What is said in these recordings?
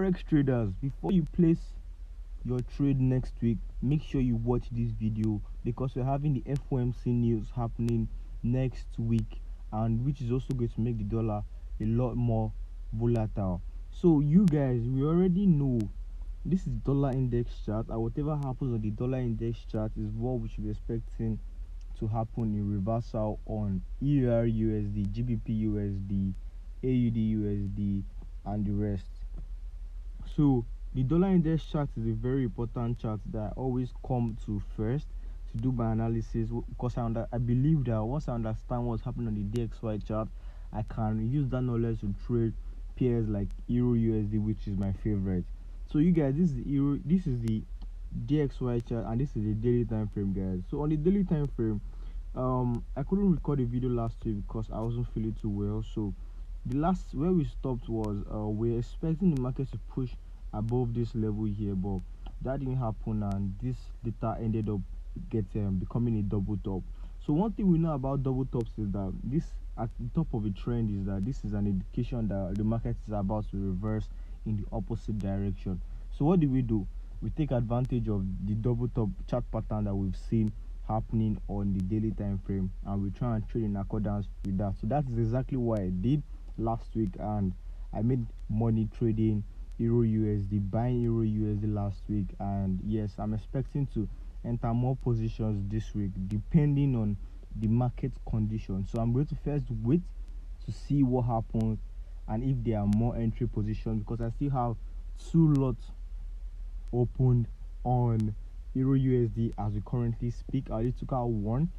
Forex traders, before you place your trade next week, make sure you watch this video because we're having the FOMC news happening next week, and which is also going to make the dollar a lot more volatile. So you guys, we already know this is dollar index chart, and whatever happens on the dollar index chart is what we should be expecting to happen in reversal on EURUSD, GBP/USD, AUD/USD, and the rest. So the dollar index chart is a very important chart that I always come to first to do my analysis, because I believe that once I understand what's happening on the DXY chart, I can use that knowledge to trade pairs like EURUSD, which is my favorite. So you guys, this is the DXY chart, and this is the daily time frame, guys. So on the daily time frame, I couldn't record a video last week because I wasn't feeling too well. So the last where we stopped was we're expecting the market to push above this level here, but that didn't happen, and this data ended up becoming a double top. So one thing we know about double tops is that this at the top of a trend is that this is an indication that the market is about to reverse in the opposite direction. So what do? We take advantage of the double top chart pattern that we've seen happening on the daily time frame, and we try and trade in accordance with that. So that is exactly what I did last week, and I made money trading EURUSD, buying EURUSD last week. And yes, I'm expecting to enter more positions this week depending on the market conditions. So I'm going to first wait to see what happens and if there are more entry positions, because I still have 2 lots opened on EURUSD as we currently speak. I already took out 1,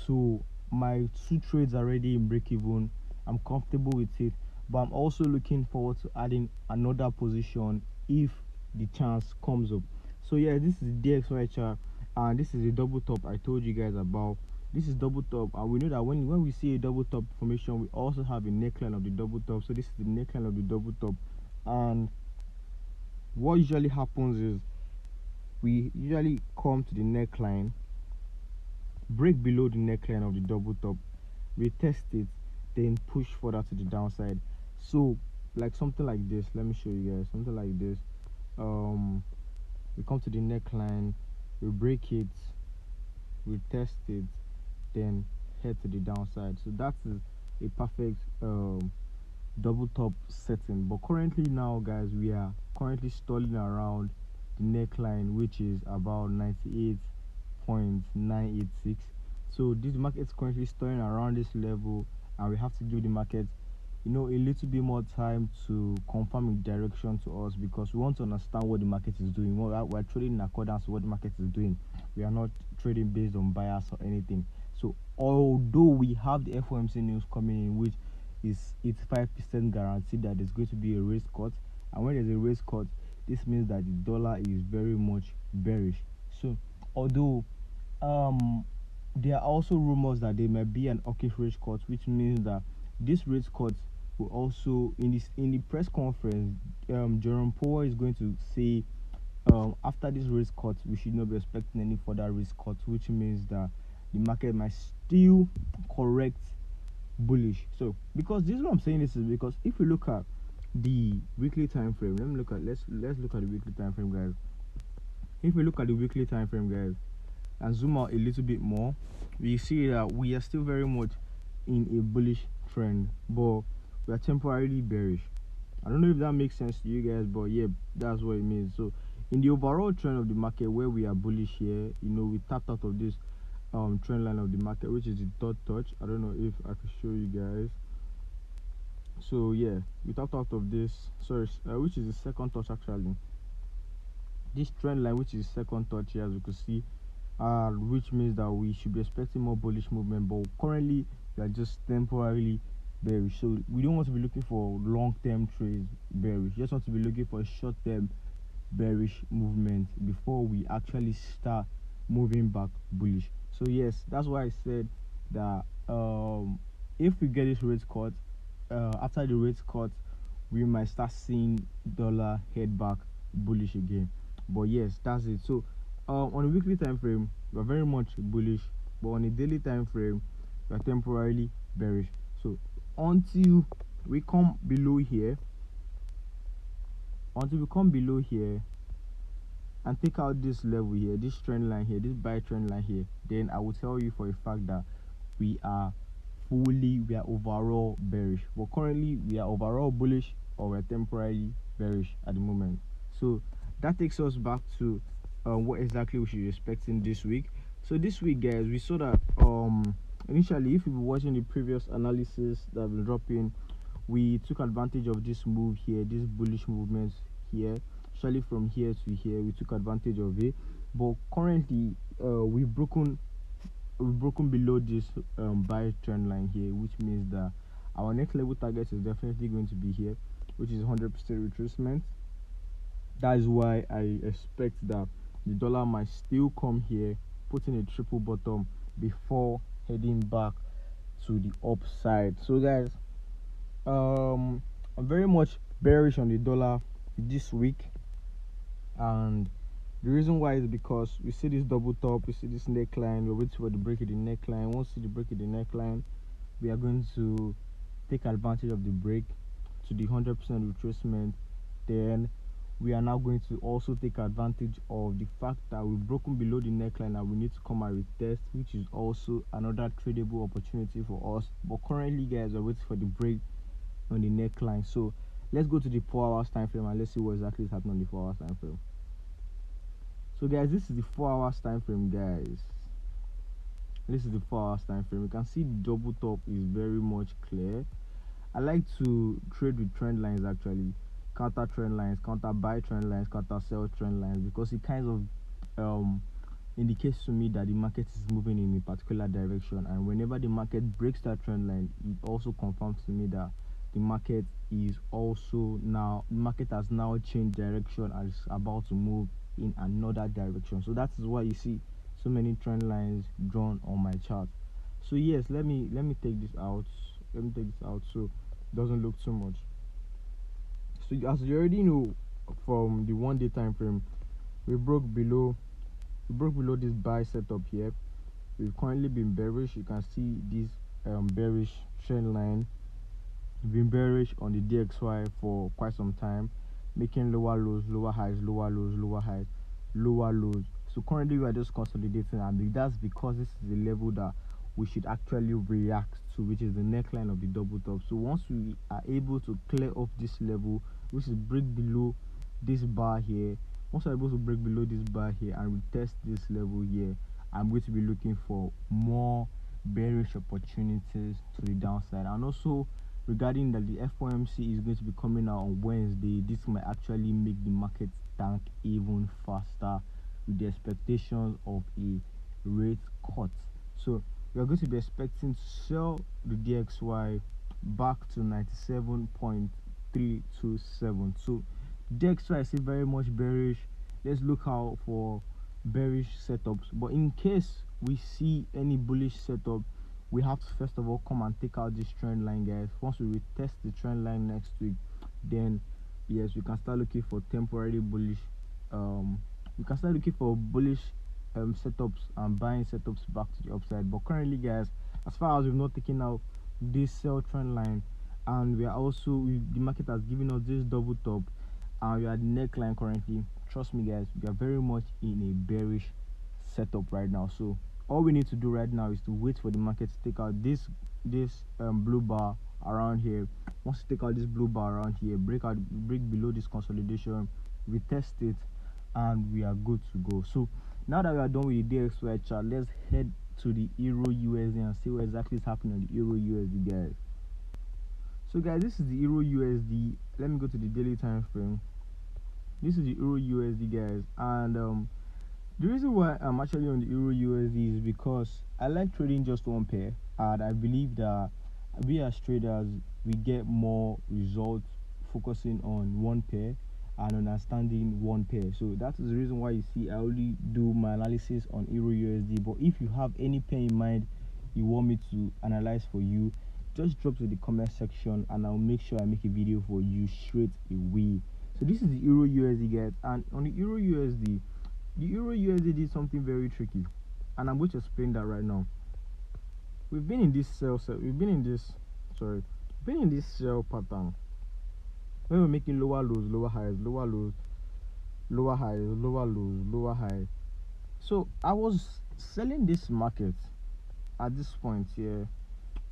so my 2 trades are already in break even. I'm comfortable with it, but I'm also looking forward to adding another position if the chance comes up. So yeah, this is the DXY chart, and this is a double top I told you guys about. This is double top, and we know that when we see a double top formation, we also have a neckline of the double top. So this is the neckline of the double top, and what usually happens is we usually come to the neckline, break below the neckline of the double top, retest it, then push further to the downside. So like something like this, let me show you guys something like this. We come to the neckline, we break it, we test it, then head to the downside. So that is a perfect double top setting. But currently now, guys, we are currently stalling around the neckline, which is about 98.986. so this market is currently stalling around this level, and we have to give the market a little bit more time to confirm a direction to us, because we want to understand what the market is doing. We're trading in accordance with what the market is doing. We are not trading based on bias or anything. So although we have the FOMC news coming in, which is 85% guaranteed that there's going to be a rate cut, and when there's a rate cut, this means that the dollar is very much bearish. So although there are also rumors that there might be an hawkish rate cut, which means that this rate cut will also in the press conference, Jerome Powell is going to say after this rate cut we should not be expecting any further rate cut, which means that the market might still correct bullish. So because this is what I'm saying, this is because if we look at the weekly time frame, let's look at the weekly time frame, guys. If we look at the weekly time frame, guys, and zoom out a little bit more, we see that we are still very much in a bullish trend, but we are temporarily bearish. I don't know if that makes sense to you guys, but yeah, that's what it means. So in the overall trend of the market, where we are bullish here, we tapped out of this trend line of the market, which is the third touch. I don't know if I can show you guys. So yeah, we tapped out of this, which is the second touch actually. This trend line, which is second touch here, as you can see, which means that we should be expecting more bullish movement, but currently we are just temporarily bearish. So we don't want to be looking for long-term trades bearish, just want to be looking for a short-term bearish movement before we actually start moving back bullish. So yes, that's why I said that if we get this rate cut, after the rate cut, we might start seeing dollar head back bullish again. But yes, that's it. So on a weekly time frame, we're very much bullish, but on a daily time frame, we're temporarily bearish. So until we come below here until we come below here and take out this level here, this trend line here, this buy trend line here, then I will tell you for a fact that we are overall bearish. But currently we are overall bullish, or we're temporarily bearish at the moment. So that takes us back to what exactly we should be expecting this week. So this week, guys, we saw that initially, if you've been watching the previous analysis that I've been dropping, we took advantage of this move here, this bullish movements here, especially from here to here. We took advantage of it, but currently we've broken below this buy trend line here, which means that our next level target is definitely going to be here, which is 100% retracement. That is why I expect that the dollar might still come here, putting a triple bottom before heading back to the upside. So guys, I'm very much bearish on the dollar this week, and the reason why is because we see this double top, we see this neckline, we're waiting for the break of the neckline. Once we see the break of the neckline, we are going to take advantage of the break to the 100% retracement. Then we are now going to also take advantage of the fact that we've broken below the neckline and we need to come and retest, which is also another tradable opportunity for us. But currently, guys, we're waiting for the break on the neckline. So let's go to the 4 hours time frame and let's see what exactly is happening on the 4 hours time frame. So guys, this is the 4 hours time frame, guys. This is the 4 hours time frame. You can see the double top is very much clear. I like to trade with trend lines, actually, counter trend lines, counter buy trend lines, counter sell trend lines, because it kind of indicates to me that the market is moving in a particular direction, and whenever the market breaks that trend line, it also confirms to me that the market has now changed direction and is about to move in another direction. So that is why you see so many trend lines drawn on my chart. So yes, let me take this out. So it doesn't look too much. So as you already know, from the 1 day time frame, we broke below this buy setup here. We've currently been bearish. You can see this bearish trend line. We've been bearish on the DXY for quite some time, making lower lows, lower highs, lower lows, lower highs, lower lows. So currently we are just consolidating, and that's because this is the level that we should actually react to, which is the neckline of the double top. So once we are able to clear off this level, which is break below this bar here, once we're able to break below this bar here and retest this level here, I'm going to be looking for more bearish opportunities to the downside. And also, regarding that the FOMC is going to be coming out on Wednesday, this might actually make the market tank even faster with the expectations of a rate cut. So we are going to be expecting to sell the DXY back to 97.327. So DXY is still very much bearish. Let's look out for bearish setups, but in case we see any bullish setup, we have to first of all come and take out this trend line, guys. Once we retest the trend line next week, then yes, we can start looking for temporary bullish setups and buying setups back to the upside. But currently, guys, as far as we've not taken out this sell trend line, and we are also the market has given us this double top, and we are at the neckline currently, trust me, guys, we are very much in a bearish setup right now. So all we need to do right now is to wait for the market to take out this blue bar around here. Once you take out this blue bar around here, break below this consolidation, retest it, and we are good to go. So now that we are done with the DXY chart, let's head to the EURUSD and see what exactly is happening on the EURUSD, guys. So guys, this is the EURUSD. Let me go to the daily time frame. This is the EURUSD, guys, and the reason why I'm actually on the EURUSD is because I like trading just one pair, and I believe that we as traders, we get more results focusing on one pair and understanding one pair. So that is the reason why you see I only do my analysis on EURUSD. But if you have any pair in mind you want me to analyze for you, just drop to the comment section and I'll make sure I make a video for you straight away. So this is the EURUSD, guys, and on the EURUSD, the EURUSD did something very tricky, and I'm going to explain that right now. We've been in this sell pattern, when we're making lower lows, lower highs, lower lows, lower highs, lower lows, lower highs. So I was selling this market at this point here,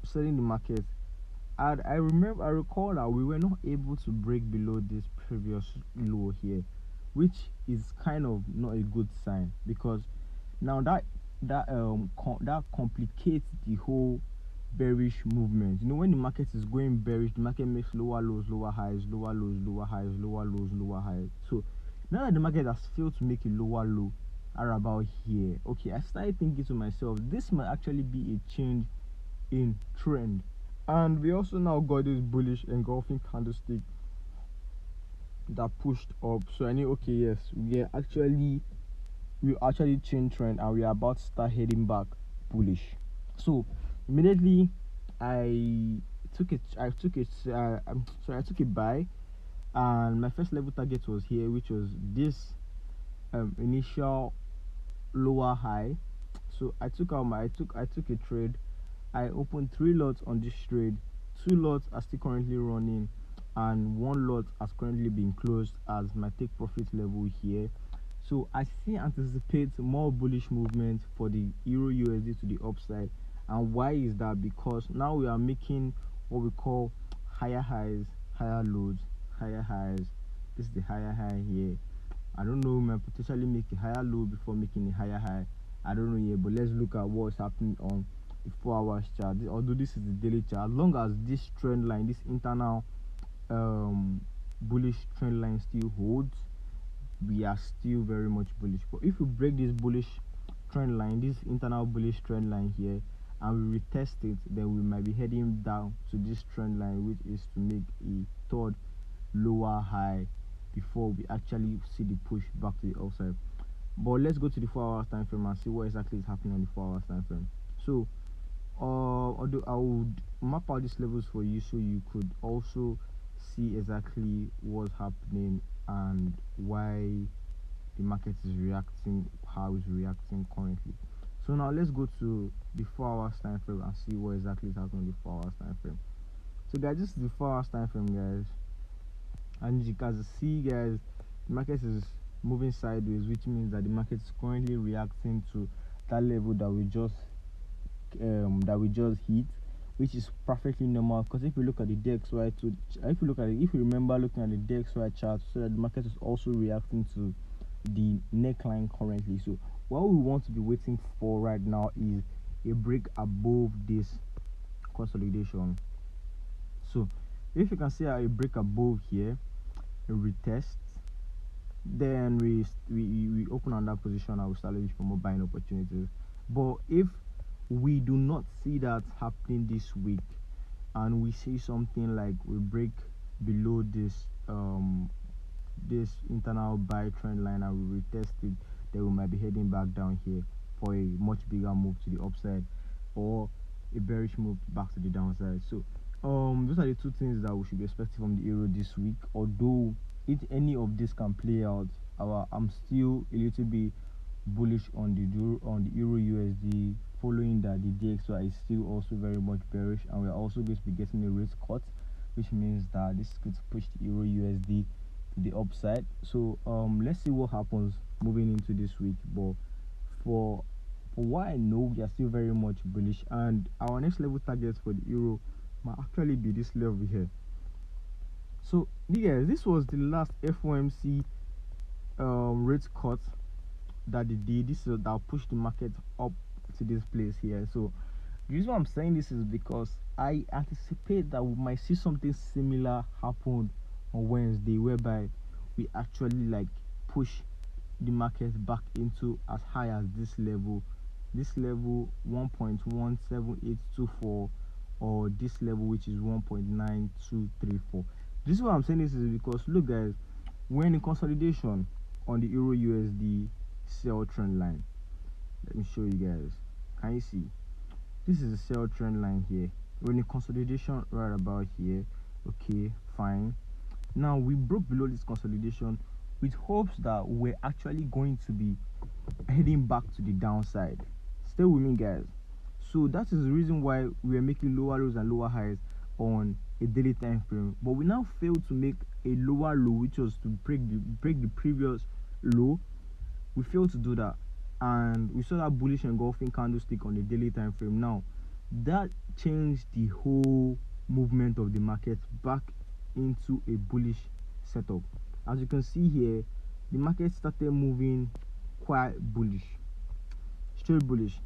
selling the market. And I recall that we were not able to break below this previous low here, which is kind of not a good sign, because now that complicates the whole bearish movement. You know, when the market is going bearish, the market makes lower lows, lower highs, lower lows, lower highs, lower lows, lower highs. So now that the market has failed to make a lower low are about here, okay, I started thinking to myself, this might actually be a change in trend. And we also now got this bullish engulfing candlestick that pushed up. So I knew, okay, yes, we actually changed trend, and we are about to start heading back bullish. So immediately I took I took a buy, and my first level target was here, which was this initial lower high. So I took a trade. I opened 3 lots on this trade. 2 lots are still currently running, and 1 lot has currently been closed as my take profit level here. So I still anticipate more bullish movement for the Euro USD to the upside. And why is that? Because now we are making what we call higher highs, higher lows, higher highs. This is the higher high here. I don't know, we might potentially make a higher low before making a higher high. I don't know yet, but let's look at what's happening on the 4 hours chart. Although this is the daily chart, as long as this trend line, this internal bullish trend line still holds, we are still very much bullish. But if we break this bullish trend line, this internal bullish trend line here, and we retest it, then we might be heading down to this trend line, which is to make a third lower high before we actually see the push back to the upside. But let's go to the 4 hours time frame and see what exactly is happening on the 4 hours time frame. So although I would map out these levels for you, so you could also see exactly what's happening and why the market is reacting, how it's reacting currently. So now let's go to the 4 hours time frame and see what exactly is happening on the 4 hours time frame. So guys, this is the 4 hours time frame, guys, and you can see, guys, the market is moving sideways, which means that the market is currently reacting to that level that we just hit, which is perfectly normal. Because if you look at the DXY if you remember looking at the DXY chart, so that the market is also reacting to the neckline currently. So what we want to be waiting for right now is a break above this consolidation. So if you can see a break above here, a retest, then we open on that position and we start looking for more buying opportunities. But if we do not see that happening this week, and we see something like we break below this this internal buy trend line and we retest it, then we might be heading back down here for a much bigger move to the upside, or a bearish move back to the downside. So those are the 2 things that we should be expecting from the euro this week. Although if any of this can play out, I'm still a little bit bullish on the euro USD, following that the DXY is still also very much bearish, and we're also going to be getting a rate cut, which means that this is going to push the euro USD to the upside. So let's see what happens moving into this week. But for what I know, we are still very much bullish, and our next level targets for the euro might actually be this level here. So guys, this was the last FOMC rate cut that they did. This is that pushed the market up to this place here. So the reason why I'm saying this is because I anticipate that we might see something similar happen on Wednesday, whereby we actually like push the market back into as high as this level 1.17824, or this level, which is 1.9234. This is why I'm saying this is because, look guys, we're in consolidation on the euro USD sell trend line. Let me show you guys. Can you see? This is the sell trend line here. We're in consolidation right about here. Okay, fine. Now we broke below this consolidation with hopes that we're actually going to be heading back to the downside. Stay with me, guys. So that is the reason why we are making lower lows and lower highs, on a daily time frame, but we now failed to make a lower low, which was to break the previous low. We failed to do that, and we saw that bullish engulfing candlestick on the daily time frame. Now that changed the whole movement of the market back into a bullish setup. As you can see here, the market started moving quite bullish, straight bullish.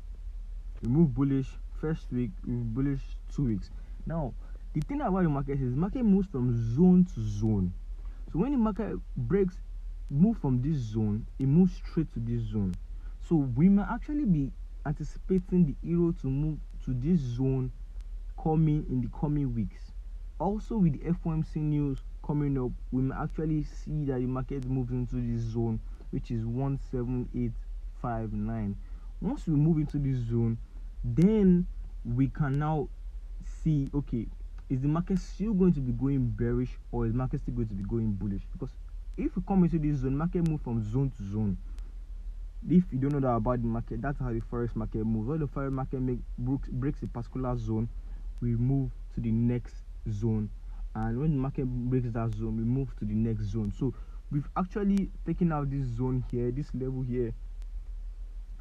We move bullish first week, we move bullish 2 weeks. Now the thing about the market is the market moves from zone to zone. So when the market move from this zone, it moves straight to this zone. So we might actually be anticipating the euro to move to this zone coming in the coming weeks. Also with the FOMC news coming up, we may actually see that the market moves into this zone, which is 17859. Once we move into this zone, then we can now see, okay, is the market still going to be going bearish, or is the market still going to be going bullish? Because if we come into this zone, market move from zone to zone. If you don't know that about the market, that's how the forex market moves. When the forex market breaks a particular zone, we move to the next zone, and when the market breaks that zone, we move to the next zone. So we've actually taken out this zone here, this level here.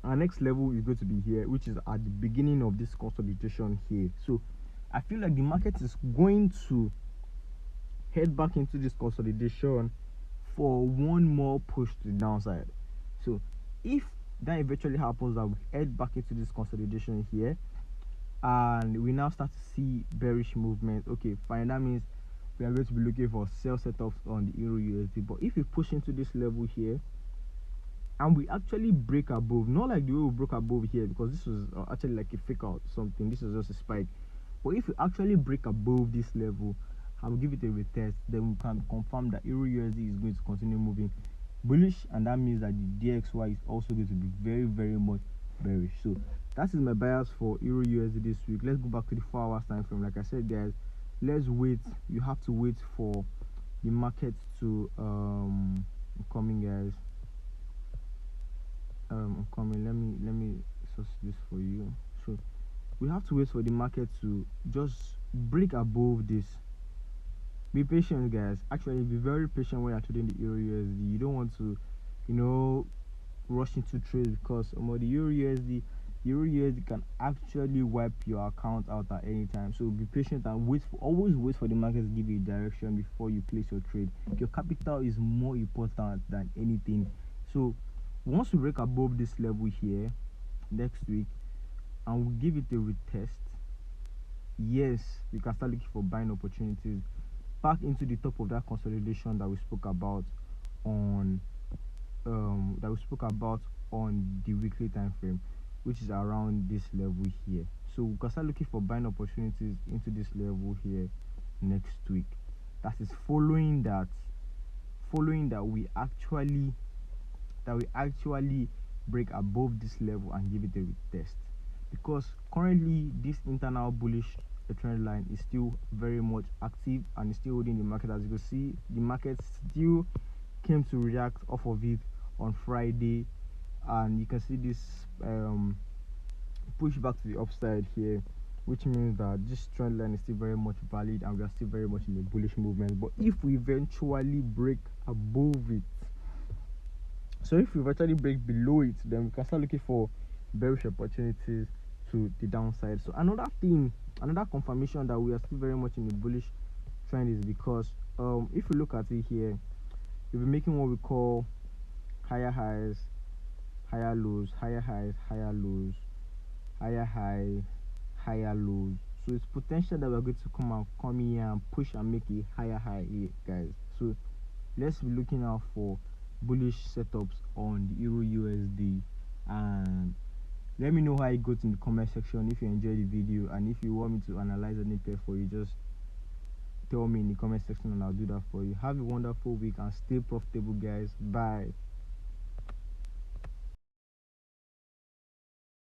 Our next level is going to be here, which is at the beginning of this consolidation here. So I feel like the market is going to head back into this consolidation for one more push to the downside. So if that eventually happens, that we head back into this consolidation here, and we now start to see bearish movement, okay, fine, that means we are going to be looking for sell setups on the euro USD. But if we push into this level here and we actually break above, not like the way we broke above here, because this was actually like a fake out something, this is just a spike. But if we actually break above this level, I will give it a retest, then we can confirm that euro USD is going to continue moving bullish, and that means that the DXY is also going to be very, very much bearish. So that is my bias for euro USD this week. Let's go back to the 4 hours time frame. Like I said, guys, let's wait. You have to wait for the market to I'm coming, guys. I'm coming. Let me source this for you. So we have to wait for the market to just break above this. Be patient, guys. Actually, be very patient when you're trading the euro USD. You don't want to, rush into trades, because the euro USD can actually wipe your account out at any time. So be patient and always wait for the market to give you a direction before you place your trade. Your capital is more important than anything. So once we break above this level here next week and we give it a retest, yes, we can start looking for buying opportunities back into the top of that consolidation that we spoke about on the weekly time frame, which is around this level here. So we can start looking for buying opportunities into this level here next week. That is following that we actually break above this level and give it a retest, because currently this internal bullish trend line is still very much active and is still holding the market. As you can see, the market still came to react off of it on Friday, and you can see this push back to the upside here, which means that this trend line is still very much valid and we are still very much in a bullish movement. But if we eventually break above it, so if we eventually break below it, then we can start looking for bearish opportunities to the downside. So another confirmation that we are still very much in the bullish trend is because if you look at it here, we'll be making what we call higher highs, higher lows, higher highs, higher lows, higher highs, higher lows. So it's potential that we're going to come here and push and make a higher high here, guys. So let's be looking out for bullish setups on the euro USD, and let me know how it goes in the comment section if you enjoyed the video, and if you want me to analyze anything for you, just tell me in the comment section and I'll do that for you. Have a wonderful week and stay profitable, guys. Bye.